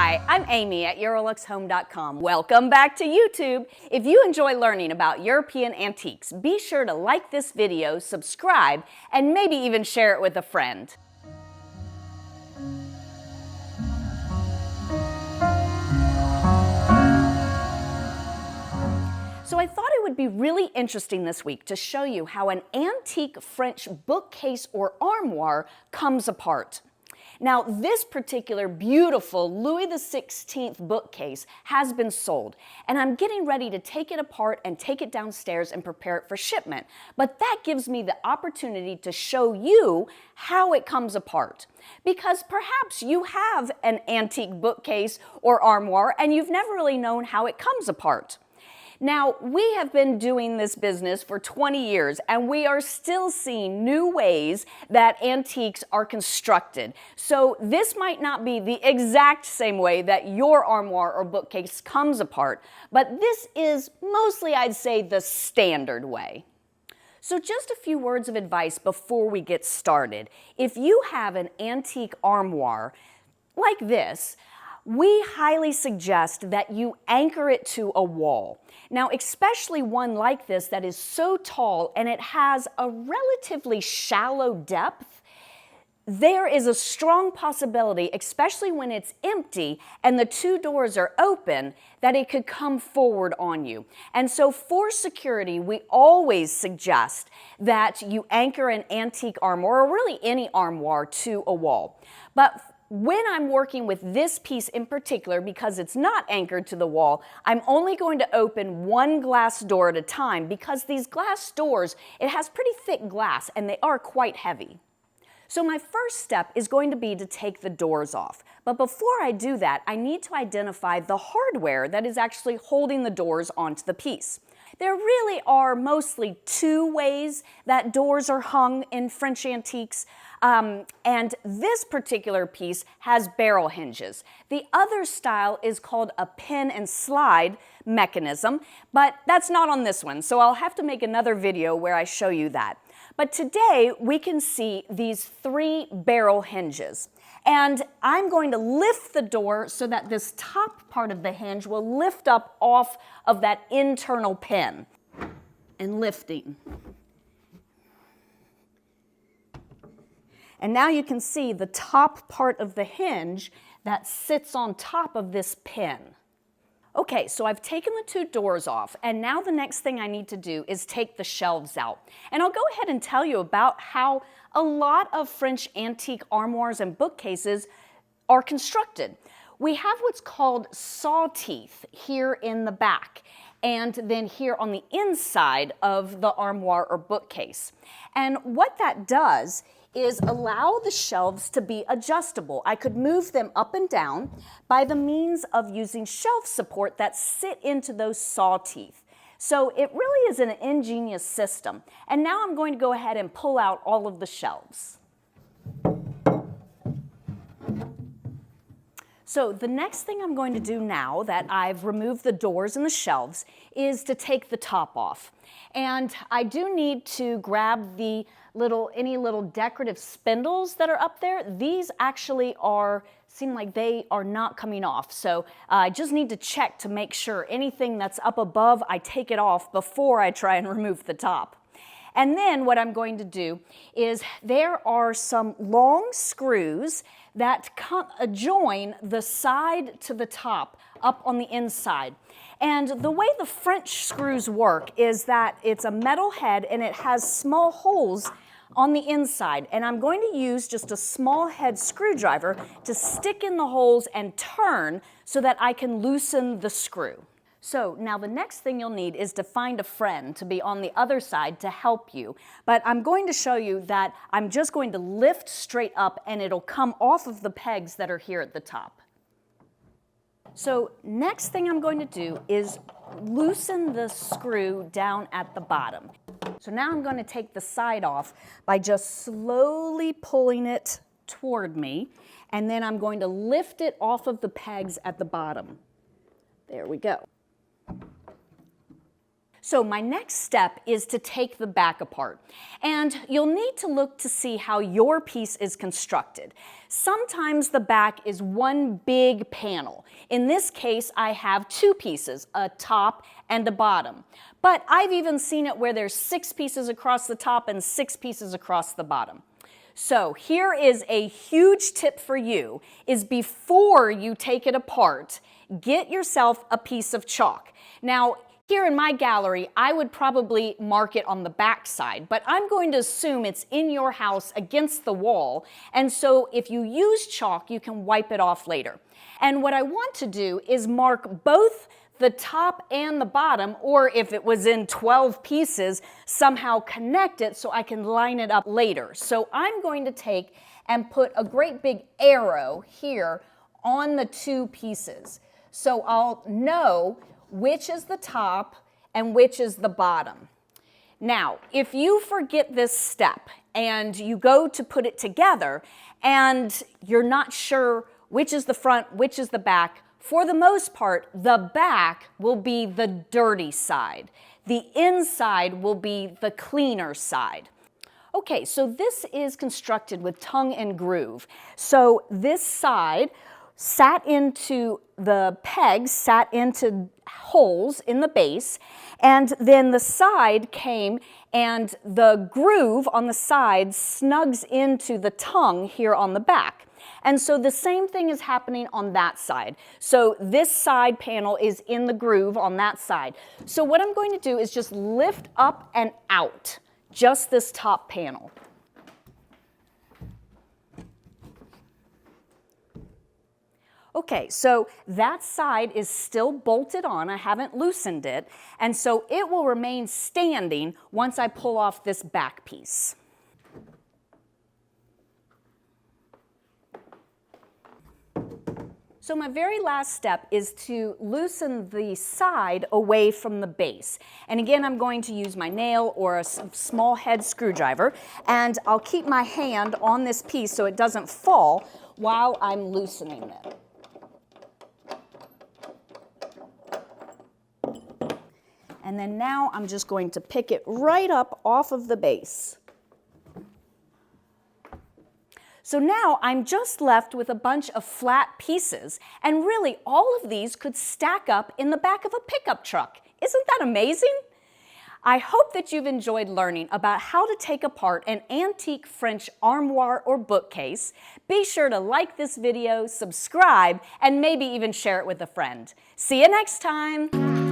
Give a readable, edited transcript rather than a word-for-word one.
Hi, I'm Amy at EuroluxHome.com. Welcome back to YouTube. If you enjoy learning about European antiques, be sure to like this video, subscribe, and maybe even share it with a friend. So I thought it would be really interesting this week to show you how an antique French bookcase or armoire comes apart. Now, this particular beautiful Louis XVI bookcase has been sold, and I'm getting ready to take it apart and take it downstairs and prepare it for shipment. But that gives me the opportunity to show you how it comes apart. Because perhaps you have an antique bookcase or armoire and you've never really known how it comes apart. Now, we have been doing this business for 20 years, and we are still seeing new ways that antiques are constructed. So this might not be the exact same way that your armoire or bookcase comes apart, but this is mostly, I'd say, the standard way. So just a few words of advice before we get started. If you have an antique armoire like this, we highly suggest that you anchor it to a wall. Now, especially one like this that is so tall and it has a relatively shallow depth, there is a strong possibility, especially when it's empty and the two doors are open, that it could come forward on you. And so for security, we always suggest that you anchor an antique armoire, or really any armoire, to a wall. But when I'm working with this piece in particular, because it's not anchored to the wall, I'm only going to open one glass door at a time, because these glass doors, it has pretty thick glass and they are quite heavy. So my first step is going to be to take the doors off. But before I do that, I need to identify the hardware that is actually holding the doors onto the piece. There really are mostly two ways that doors are hung in French antiques, and this particular piece has barrel hinges. The other style is called a pin and slide mechanism, but that's not on this one, so I'll have to make another video where I show you that. But today we can see these three barrel hinges. And I'm going to lift the door so that this top part of the hinge will lift up off of that internal pin. And lifting. And now you can see the top part of the hinge that sits on top of this pin. Okay, so I've taken the two doors off, and now the next thing I need to do is take the shelves out. And I'll go ahead and tell you about how a lot of French antique armoires and bookcases are constructed. We have what's called saw teeth here in the back, and then here on the inside of the armoire or bookcase. And what that does is allow the shelves to be adjustable. I could move them up and down by the means of using shelf support that sit into those saw teeth. So it really is an ingenious system. And now I'm going to go ahead and pull out all of the shelves. So the next thing I'm going to do now that I've removed the doors and the shelves is to take the top off. And I do need to grab the any little decorative spindles that are up there. These actually seem like they are not coming off. So I just need to check to make sure anything that's up above, I take it off before I try and remove the top. And then what I'm going to do is there are some long screws that join the side to the top up on the inside. And the way the French screws work is that it's a metal head and it has small holes on the inside. And I'm going to use just a small head screwdriver to stick in the holes and turn so that I can loosen the screw. So now the next thing you'll need is to find a friend to be on the other side to help you. But I'm going to show you that I'm just going to lift straight up and it'll come off of the pegs that are here at the top. So next thing I'm going to do is loosen the screw down at the bottom. So now I'm going to take the side off by just slowly pulling it toward me, and then I'm going to lift it off of the pegs at the bottom. There we go. So my next step is to take the back apart, and you'll need to look to see how your piece is constructed. Sometimes the back is one big panel. In this case, I have two pieces, a top and a bottom. But I've even seen it where there's 6 pieces across the top and 6 pieces across the bottom. So here is a huge tip for you, is before you take it apart, get yourself a piece of chalk. Now, here in my gallery, I would probably mark it on the back side, but I'm going to assume it's in your house against the wall, and so if you use chalk, you can wipe it off later. And what I want to do is mark both the top and the bottom, or if it was in 12 pieces, somehow connect it so I can line it up later. So I'm going to take and put a great big arrow here on the 2 pieces. So I'll know which is the top and which is the bottom. Now, if you forget this step and you go to put it together and you're not sure which is the front, which is the back, for the most part, the back will be the dirty side. The inside will be the cleaner side. Okay, so this is constructed with tongue and groove. So this side sat into the pegs, sat into holes in the base, and then the side came and the groove on the side snugs into the tongue here on the back. And so the same thing is happening on that side. So this side panel is in the groove on that side. So what I'm going to do is just lift up and out just this top panel. Okay, so that side is still bolted on. I haven't loosened it, and so it will remain standing once I pull off this back piece. So my very last step is to loosen the side away from the base. And again, I'm going to use my nail or a small head screwdriver, and I'll keep my hand on this piece so it doesn't fall while I'm loosening it. And then now I'm just going to pick it right up off of the base. So now I'm just left with a bunch of flat pieces, and really all of these could stack up in the back of a pickup truck. Isn't that amazing? I hope that you've enjoyed learning about how to take apart an antique French armoire or bookcase. Be sure to like this video, subscribe, and maybe even share it with a friend. See you next time!